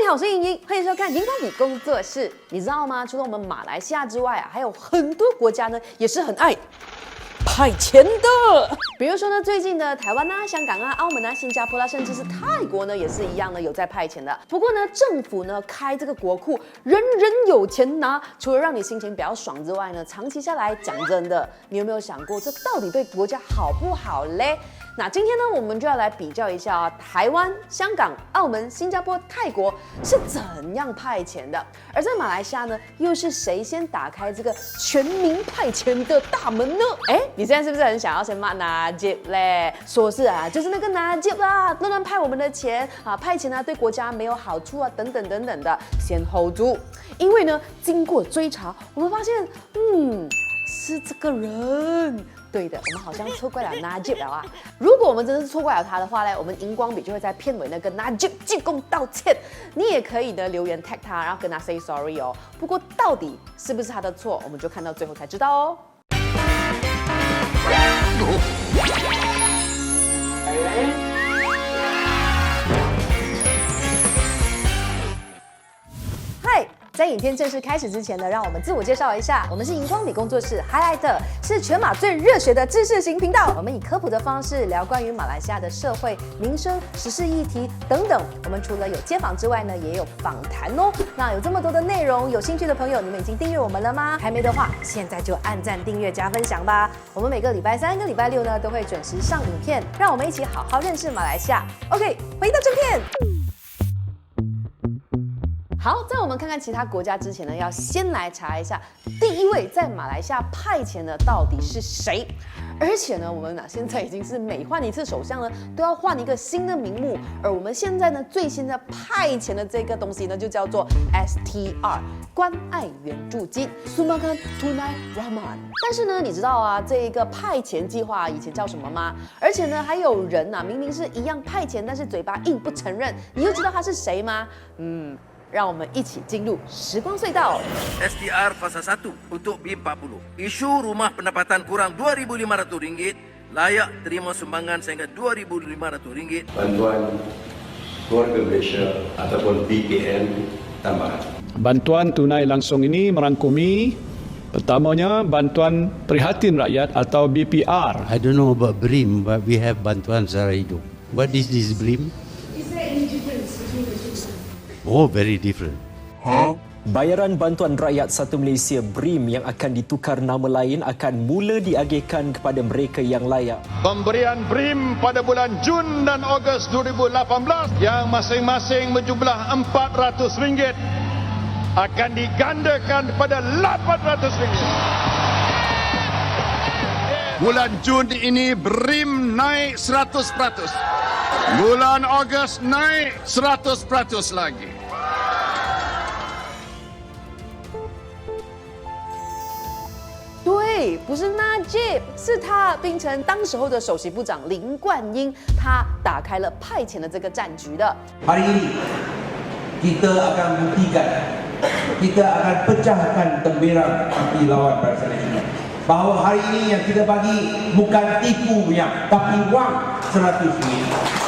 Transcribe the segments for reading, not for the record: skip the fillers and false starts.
好，我是莹莹，欢迎收看荧光笔工作室。你知道吗？除了我们马来西亚之外啊，还有很多国家呢，也是很爱派钱的。比如说呢，最近的台湾啊、香港啊、澳门啊、新加坡啦、甚至是泰国呢，也是一样呢，有在派钱的。不过呢，政府呢开这个国库，人人有钱拿，除了让你心情比较爽之外呢，长期下来，讲真的，你有没有想过，这到底对国家好不好嘞？那今天呢，我们就要来比较一下啊，台湾、香港、澳门、新加坡、泰国是怎样派钱的，而在马来西亚呢，又是谁先打开这个全民派钱的大门呢？你现在是不是很想要先骂Najib嘞？说是啊，就是那个Najib啦，乱派我们的钱啊，派钱啊对国家没有好处啊，等等等等的，先 hold 住。因为呢，经过追查，我们发现，是这个人。对的，我们好像错怪了Najib了啊！如果我们真的是错怪了他的话呢，我们荧光笔就会在片尾呢跟Najib鞠躬道歉。你也可以呢留言 tag 他，然后跟他 say sorry 哦。不过到底是不是他的错，我们就看到最后才知道哦。在影片正式开始之前呢，让我们自我介绍一下，我们是荧光笔工作室 Highlight， 是全马最热血的知识型频道。我们以科普的方式聊关于马来西亚的社会、民生、时事议题等等。我们除了有街访之外呢，也有访谈哦。那有这么多的内容，有兴趣的朋友，你们已经订阅我们了吗？还没的话，现在就按赞、订阅、加分享吧。我们每个礼拜3跟礼拜6呢，都会准时上影片，让我们一起好好认识马来西亚。OK， 回到正片。好，在我们看看其他国家之前呢，要先来查一下第一位在马来西亚派遣的到底是谁。而且呢，我们现在已经是每换一次首相呢，都要换一个新的名目。而我们现在呢，最新的派遣的这个东西呢，就叫做 STR 关爱援助金 Sumbangan Tunai Rahman。但是呢，你知道啊，这一个派遣计划以前叫什么吗？而且呢，还有人啊，明明是一样派遣，但是嘴巴硬不承认。你又知道他是谁吗？让我们一起进入时光隧道。STR fasa 1 untuk B40. Isu rumah pendapatan kurang RM2.500 layak terima sumbangan sehingga RM2.500. Bantuan keluarga Malaysia ataupun BKN tambahan. Bantuan tunai langsung ini merangkumi pertamanya bantuan prihatin rakyat atau BPR. I don't know about BRIM, but we have bantuan sara hidup. What is this BRIM? Oh, very different. Bayaran Bantuan Rakyat Satu Malaysia BRIM yang akan ditukar nama lain akan mula diagihkan kepada mereka yang layak. Pemberian BRIM pada bulan Jun dan Ogos 2018 yang masing-masing berjumlah RM400 akan digandakan pada RM800. Bulan Jun ini BRIM naik 100%. Bulan Ogos naik 100% lagi. 对，不是Najib，是他，并称当时候的首席部长林冠英，他打开了派遣的这个战局的。Hari ini kita akan buktikan, kita akan pecahkan temberang api lawan Barisan Nasional. Bahawa hari ini yang kita bagi bukan tipu punya, tapi wang RM100.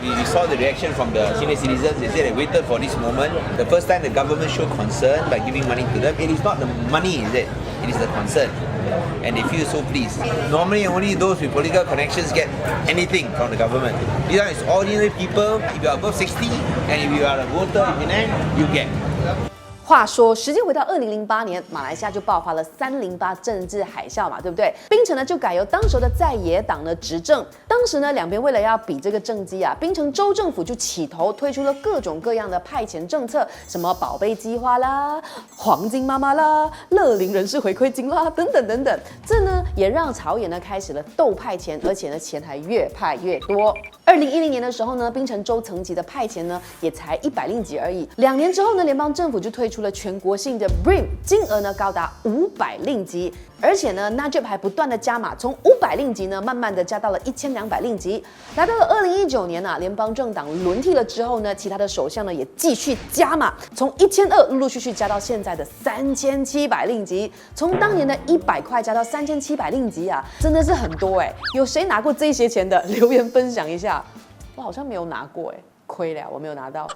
We saw the reaction from the senior citizens. They said they waited for this moment. The first time the government showed concern by giving money to them. It is not the money, is it? It is the concern. And they feel so pleased. Normally, only those with political connections get anything from the government. These are ordinary people. If you are above 60 and if you are a voter in Penang, you get. 话说，时间回到2008年，马来西亚就爆发了308政治海啸嘛，对不对？槟城呢就改由当时的在野党呢执政。当时呢，两边为了要比这个政绩啊，槟城州政府就起头推出了各种各样的派遣政策，什么宝贝计划啦、黄金妈妈啦、乐龄人士回馈金啦，等等等等。这呢也让朝野呢开始了斗派遣，而且呢钱还越派越多。2010年的时候呢，槟城州层级的派遣呢也才100令吉而已。2年之后呢，联邦政府就推出了全国性的 BRIM， 金额呢高达500令吉。而且呢 ，Najib 还不断的加码，从500令吉呢，慢慢的加到了1200令吉。来到了2019年啊，联邦政党轮替了之后呢，其他的首相呢也继续加码，从1200陆陆续续加到现在的3700令吉，从当年的100块加到3700令吉啊，真的是很多哎。有谁拿过这些钱的？留言分享一下。我好像没有拿过哎。亏了，我没有拿到。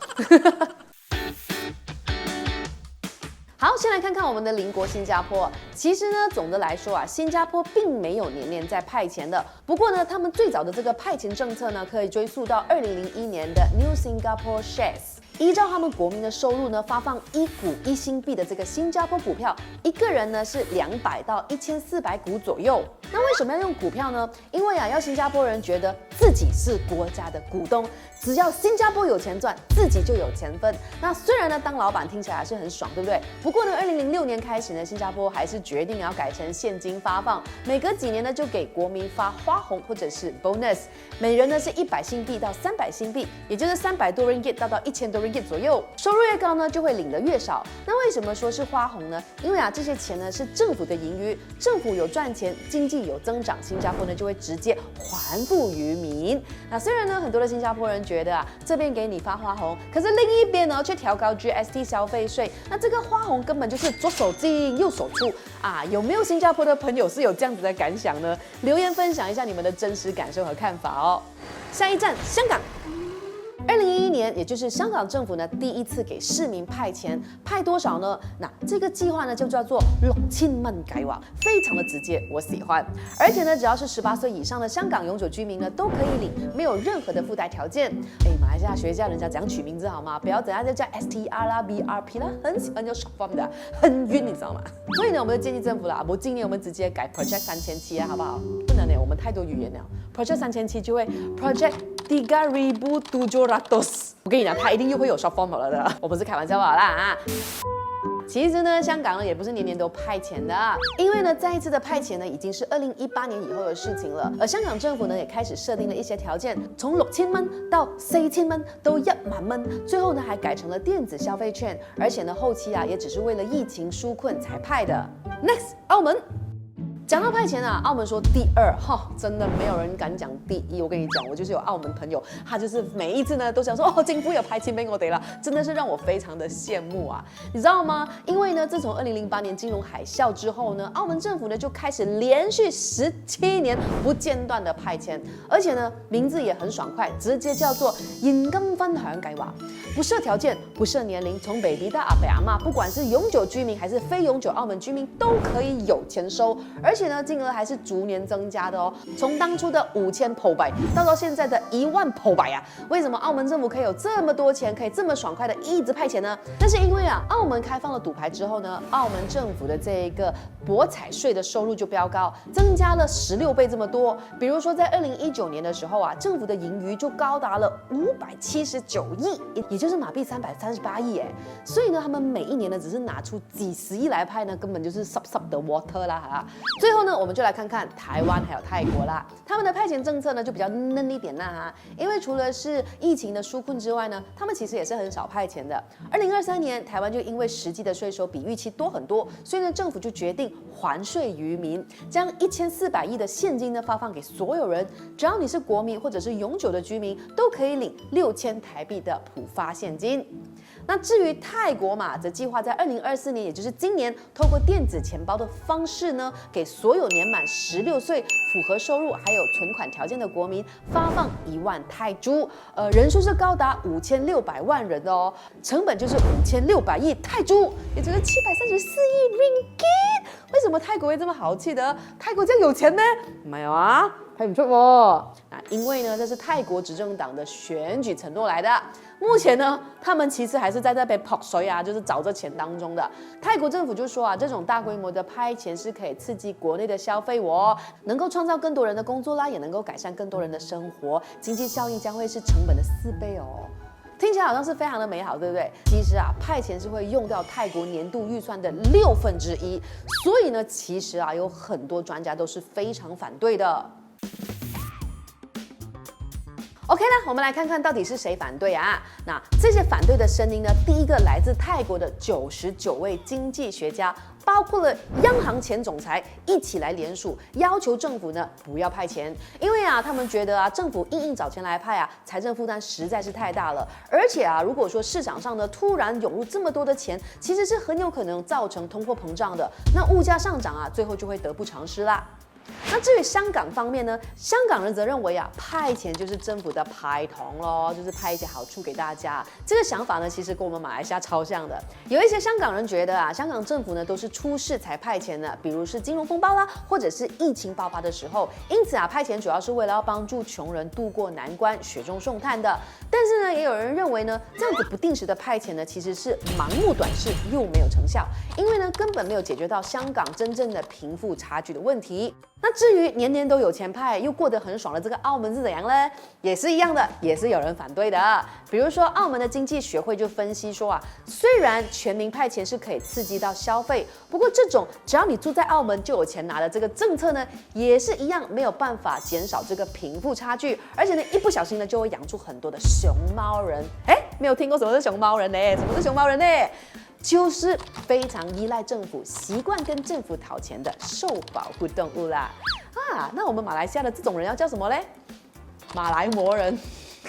好，先来看看我们的邻国新加坡。其实呢，总的来说啊，新加坡并没有年年在派钱的。不过呢，他们最早的这个派钱政策呢，可以追溯到2001年的 New Singapore Shares。依照他们国民的收入呢，发放1股1新币的这个新加坡股票，一个人呢是200到1400股左右。那为什么要用股票呢？因为啊，要新加坡人觉得自己是国家的股东，只要新加坡有钱赚，自己就有钱分。那虽然呢，当老板听起来还是很爽，对不对？不过呢，2006年开始呢，新加坡还是决定要改成现金发放，每隔几年呢就给国民发花红或者是 bonus， 每人呢是100新币到300新币，也就是300多 ringgit 到1000多 ringgit 左右。收入越高呢，就会领得越少。那为什么说是花红呢？因为啊，这些钱呢是政府的盈余，政府有赚钱，经济有增长，新加坡呢就会直接还富于民。那虽然呢，很多的新加坡人觉得啊，这边给你发花红，可是另一边呢却调高 GST 消费税，那这个花红根本就是左手进右手出啊！有没有新加坡的朋友是有这样子的感想呢？留言分享一下你们的真实感受和看法哦。下一站，香港。2011年，也就是香港政府呢第一次给市民派钱，派多少呢？那这个计划呢就叫做6000蚊計劃，非常的直接，我喜欢。而且呢，只要是18岁以上的香港永久居民呢都可以领，没有任何的附带条件。马来西亚学一下人家怎样取名字好吗？不要等下就叫 STR 啦、BRP 啦，很喜欢叫 short form 的，很晕，你知道吗？所以呢，我们就建议政府啦，我今年我们直接改 Project 37啊，好不好？不能呢，我们太多语言了。Project 37就会 Project 3700。我跟你讲，他一定又会有 short form 了的，我不是开玩笑好啦啊。其实呢，香港呢也不是年年都派钱的，因为呢，再一次的派钱呢已经是2018年以后的事情了。而香港政府呢也开始设定了一些条件，从6000蚊到4000蚊都1萬蚊，最后呢还改成了电子消费券，而且呢后期啊也只是为了疫情纾困才派的。Next， 澳门。讲到派钱啊，澳门说第2，真的没有人敢讲第1。我跟你讲，我就是有澳门朋友，他就是每一次呢都想说政府有派钱俾我哋啦，真的是让我非常的羡慕啊，你知道吗？因为呢，自从2008年金融海啸之后呢，澳门政府呢就开始连续17年不间断的派钱，而且呢名字也很爽快，直接叫做現金分享計劃，不設條件，不設年齡，從 baby 到阿伯阿媽，不管是永久居民还是非永久澳门居民都可以有钱收，而且呢，金额还是逐年增加的哦。从当初的5000葡幣到现在的1萬葡幣啊！为什么澳门政府可以有这么多钱，可以这么爽快的一直派钱呢？那是因为啊，澳门开放了赌牌之后呢，澳门政府的这一个博彩税的收入就飙高，增加了16倍这么多。比如说在2019年的时候啊，政府的盈余就高达了579亿，也就是马币338亿哎。所以呢，他们每一年呢，只是拿出几十亿来派呢，根本就是 sub 的 water 啦哈。最后呢，我们就来看看台湾还有泰国啦，他们的派遣政策呢就比较嫩一点啦哈，因为除了是疫情的纾困之外呢，他们其实也是很少派钱的。2023年，台湾就因为实际的税收比预期多很多，所以呢，政府就决定还税于民，将1400亿的现金呢发放给所有人，只要你是国民或者是永久的居民，都可以领6000台币的普发现金。那至于泰国嘛，则计划在2024年，也就是今年，透过电子钱包的方式呢，给所有年满16岁、符合收入还有存款条件的国民发放1万泰铢，人数是高达5600万人的哦，成本就是5600亿泰铢，也就是734亿 ringgit。为什么泰国会这么豪气的？泰国这样有钱呢？没有啊，还不错哦。那因为呢，这是泰国执政党的选举承诺来的。目前呢，他们其实还是在那边撲水啊，就是找这钱当中的。泰国政府就说啊，这种大规模的派钱是可以刺激国内的消费哦，能够创造更多人的工作啦，也能够改善更多人的生活，经济效应将会是成本的4倍哦。听起来好像是非常的美好，对不对？其实啊，派钱是会用掉泰国年度预算的1/6，所以呢，其实啊，有很多专家都是非常反对的。OK 呢，我们来看看到底是谁反对啊？那这些反对的声音呢，第一个来自泰国的99位经济学家，包括了央行前总裁一起来联署，要求政府呢不要派钱，因为啊，他们觉得啊，政府硬找钱来派啊，财政负担实在是太大了，而且啊，如果说市场上呢突然涌入这么多的钱，其实是很有可能造成通货膨胀的，那物价上涨啊，最后就会得不偿失啦。那至于香港方面呢，香港人则认为啊，派遣就是政府的派同咯，就是派一些好处给大家。这个想法呢，其实跟我们马来西亚超像的。有一些香港人觉得啊，香港政府呢都是出事才派遣的，比如是金融风暴啦，或者是疫情爆发的时候。因此啊，派遣主要是为了要帮助穷人渡过难关，雪中送炭的。但是呢，也有人认为呢，这样子不定时的派遣呢，其实是盲目短视又没有成效，因为呢，根本没有解决到香港真正的贫富差距的问题。那至于年年都有钱派又过得很爽的这个澳门是怎样呢？也是一样的，也是有人反对的。比如说澳门的经济学会就分析说啊，虽然全民派遣是可以刺激到消费，不过这种只要你住在澳门就有钱拿的这个政策呢，也是一样没有办法减少这个贫富差距，而且呢一不小心呢就会养出很多的熊猫人。没有听过什么是熊猫人呢？什么是熊猫人呢？就是非常依赖政府、习惯跟政府讨钱的受保护动物啦。那我们马来西亚的这种人要叫什么嘞？马来貘人，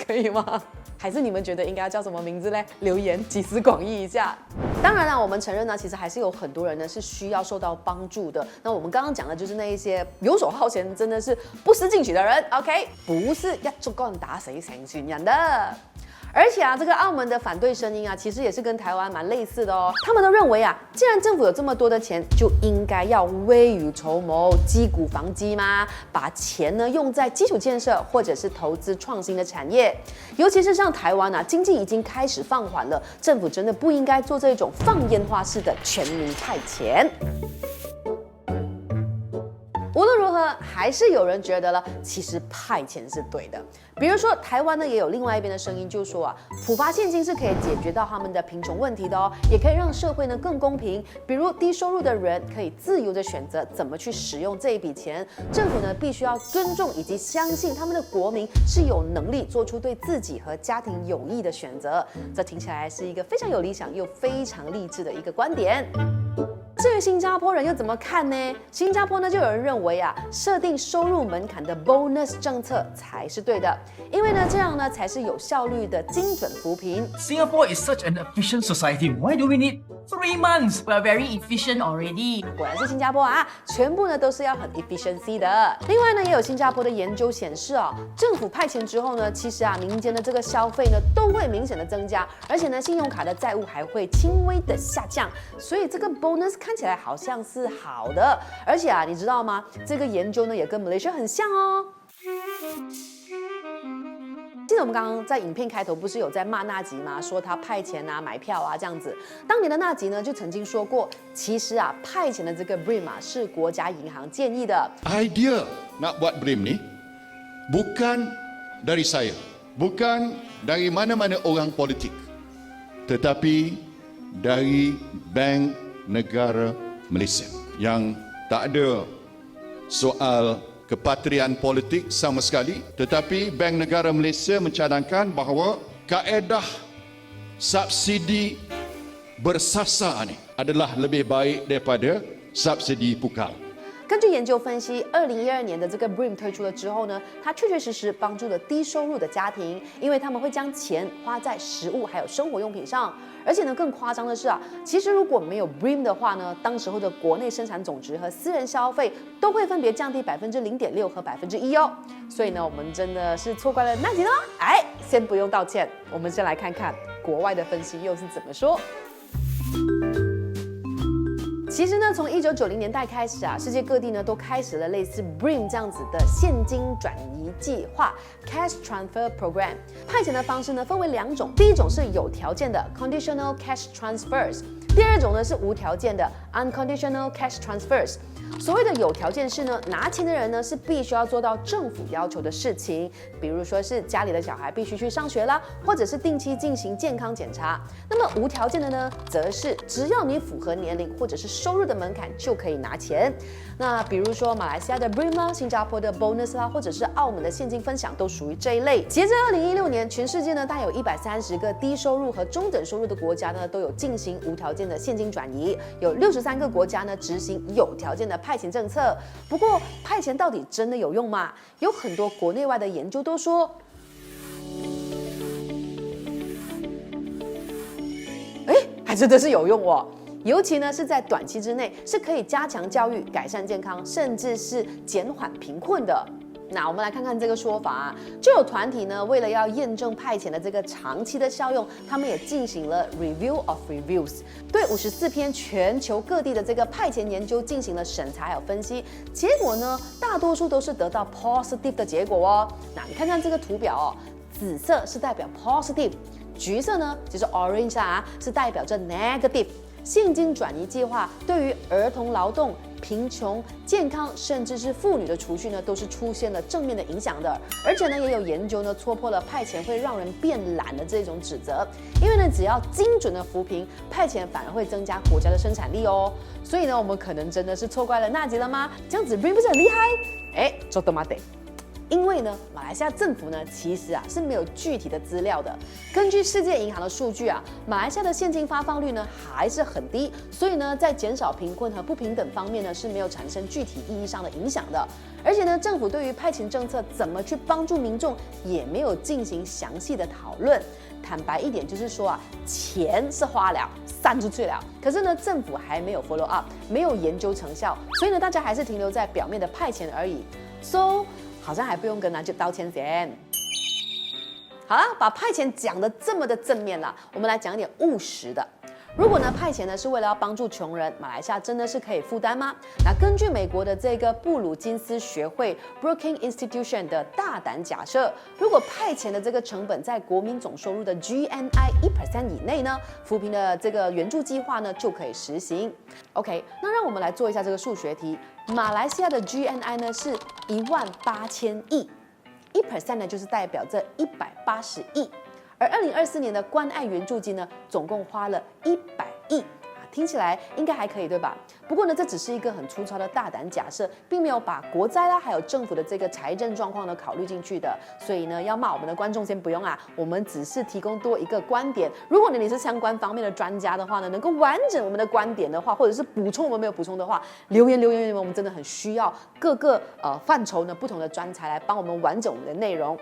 可以吗？还是你们觉得应该要叫什么名字嘞？留言集思广益一下。当然啦，我们承认呢，其实还是有很多人呢是需要受到帮助的。那我们刚刚讲的就是那一些游手好闲、真的是不思进取的人 ，OK， 不是一竹竿打死成群人的。而且啊，这个澳门的反对声音啊，其实也是跟台湾蛮类似的哦。他们都认为啊，既然政府有这么多的钱，就应该要未雨绸缪，击鼓防饥嘛，把钱呢用在基础建设或者是投资创新的产业。尤其是像台湾啊，经济已经开始放缓了，政府真的不应该做这种放烟花式的全民派遣。无论如何，还是有人觉得了，其实派遣是对的。比如说，台湾呢也有另外一边的声音，就说啊，普发现金是可以解决到他们的贫穷问题的哦，也可以让社会呢更公平。比如低收入的人可以自由的选择怎么去使用这一笔钱，政府呢必须要尊重以及相信他们的国民是有能力做出对自己和家庭有益的选择。这听起来是一个非常有理想又非常励志的一个观点。至于新加坡人又怎么看呢？新加坡呢就有人认为啊，设定收入门槛的 bonus 政策才是对的，因为呢这样呢才是有效率的精准扶贫。Singapore is such an efficient society. Why do we need 3 months? We are very efficient already. 果然是新加坡啊，全部呢都是要很 efficiency 的。另外呢，也有新加坡的研究显示啊，政府派遣之后呢，其实啊民间的这个消费呢都会明显的增加，而且呢信用卡的债务还会轻微的下降，所以这个 bonus 看起来好像是好的。而且啊，你知道吗？这个研究呢也跟 Malaysia 很像哦。记得我们刚刚在影片开头不是有在骂纳吉吗？说他派遣啊、买票啊这样子。当年的纳吉呢就曾经说过，其实啊派遣的这个 BRIM 啊是国家银行建议的。Idea nak buat BRIM ni bukan dari saya, bukan dari mana-mana orang politik, tetapi dari Bank Negara Malaysia yang tak ada soal kepatrian politik sama sekali, tetapi Bank Negara Malaysia mencadangkan bahawa kaedah subsidi bersasar ni adalah lebih baik daripada subsidi pukal. 根据研究分析，2012年的这个 BRIM 推出了之后呢，它确确实实帮助了低收入的家庭，因为他们会将钱花在食物还有生活用品上。而且呢，更夸张的是啊，其实如果没有 BRIM 的话呢，当时候的国内生产总值和私人消费都会分别降低0.6%和1%哦。所以呢，我们真的是错怪了纳吉了。先不用道歉，我们先来看看国外的分析又是怎么说。其实呢，从1990年代开始啊，世界各地呢都开始了类似 BRIM 这样子的现金转移计划 （Cash Transfer Program）。派遣的方式呢分为2种，第一种是有条件的 （Conditional Cash Transfers）， 第二种呢是无条件的 （Unconditional Cash Transfers）。所谓的有条件是呢，拿钱的人呢是必须要做到政府要求的事情，比如说是家里的小孩必须去上学啦，或者是定期进行健康检查。那么无条件的呢，则是只要你符合年龄或者是收入的门槛就可以拿钱。那比如说马来西亚的 BRIM 啦，新加坡的 bonus 啦，或者是澳门的现金分享都属于这一类。截至2016年，全世界呢大概有130个低收入和中等收入的国家呢都有进行无条件的现金转移，有63个国家呢执行有条件的派遣政策。不过派遣到底真的有用吗？有很多国内外的研究都说，还真的是有用哦。尤其呢是在短期之内是可以加强教育、改善健康，甚至是减缓贫困的。那我们来看看这个说法啊，就有团体呢，为了要验证派遣的这个长期的效用，他们也进行了 review of reviews， 对54篇全球各地的这个派遣研究进行了审查还有分析，结果呢，大多数都是得到 positive 的结果哦。那你看看这个图表哦，紫色是代表 positive， 橘色呢就是 orange 啊，是代表着 negative。现金转移计划对于儿童劳动、贫穷、健康，甚至是妇女的储蓄呢，都是出现了正面的影响的。而且呢，也有研究呢戳破了派遣会让人变懒的这种指责。因为呢，只要精准的扶贫，派遣反而会增加国家的生产力哦。所以呢，我们可能真的是错怪了纳吉了吗？这样子 Brim 不是很厉害？ちょっと待って。因为呢，马来西亚政府呢，其实啊是没有具体的资料的。根据世界银行的数据啊，马来西亚的现金发放率呢还是很低，所以呢，在减少贫困和不平等方面呢是没有产生具体意义上的影响的。而且呢，政府对于派遣政策怎么去帮助民众，也没有进行详细的讨论。坦白一点，就是说啊，钱是花了，散出去了，可是呢，政府还没有 follow up， 没有研究成效，所以呢，大家还是停留在表面的派遣而已。So好像还不用跟他就道歉先。好啦，把派遣讲得这么的正面啦，我们来讲一点务实的。如果呢派遣呢是为了要帮助穷人，马来西亚真的是可以负担吗？那根据美国的这个布鲁金斯学会 Brookings Institution 的大胆假设，如果派遣的这个成本在国民总收入的 GNI 1% 以内呢，扶贫的这个援助计划呢就可以实行。OK， 那让我们来做一下这个数学题。马来西亚的 GNI 呢是18000亿，1% 呢就是代表着180亿。而2024年的关爱援助金呢，总共花了100亿啊，听起来应该还可以，对吧？不过呢，这只是一个很粗糙的大胆假设，并没有把国灾啦，还有政府的这个财政状况呢考虑进去的。所以呢，要骂我们的观众先不用啊，我们只是提供多一个观点。如果你是相关方面的专家的话呢，能够完整我们的观点的话，或者是补充我们没有补充的话，留言，我们真的很需要各个范畴呢不同的专才来帮我们完整我们的内容。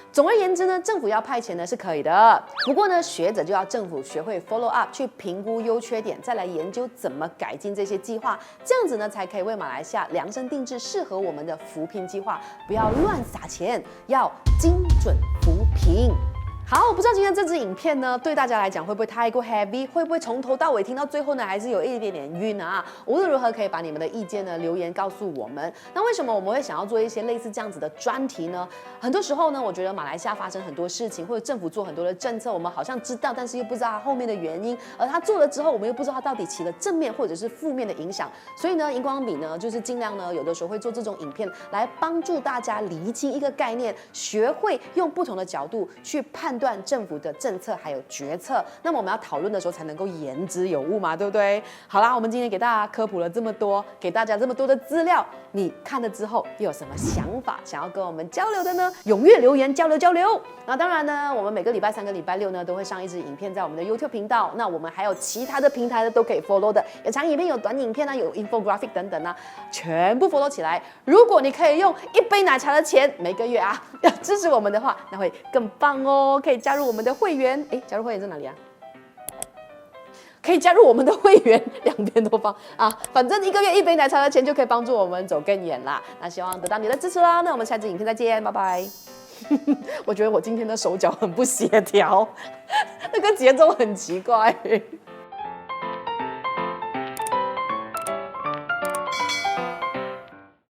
总而言之呢，政府要派遣呢是可以的，不过呢，学者就要政府学会 follow up， 去评估优缺点，再来研究怎么改进这些计划，这样子呢才可以为马来西亚量身定制适合我们的扶贫计划，不要乱撒钱，要精准扶贫。好，我不知道今天这支影片呢，对大家来讲会不会太过 heavy， 会不会从头到尾听到最后呢，还是有一点点晕啊？无论如何，可以把你们的意见呢留言告诉我们。那为什么我们会想要做一些类似这样子的专题呢？很多时候呢，我觉得马来西亚发生很多事情，或者政府做很多的政策，我们好像知道，但是又不知道它后面的原因，而他做了之后，我们又不知道它到底起了正面或者是负面的影响。所以呢，荧光笔呢，就是尽量呢，有的时候会做这种影片，来帮助大家厘清一个概念，学会用不同的角度去判断政府的政策还有决策，那么我们要讨论的时候才能够言之有物嘛，对不对？好啦，我们今天给大家科普了这么多，给大家这么多的资料，你看了之后又有什么想法想要跟我们交流的呢？踊跃留言交流。那当然呢，我们每个礼拜3跟礼拜6呢都会上一支影片在我们的 YouTube 频道，那我们还有其他的平台呢都可以 follow 的，有长影片、有短影片啊，有 infographic 等等啊，全部 follow 起来。如果你可以用1杯奶茶的钱每个月啊要支持我们的话，那会更棒哦，可以加入我们的会员。加入会员在哪里啊？可以加入我们的会员，两边都放啊，反正1个月1杯奶茶的钱就可以帮助我们走更远啦。那希望得到你的支持啦。那我们下支影片再见，拜拜。我觉得我今天的手脚很不协调，那个节奏很奇怪。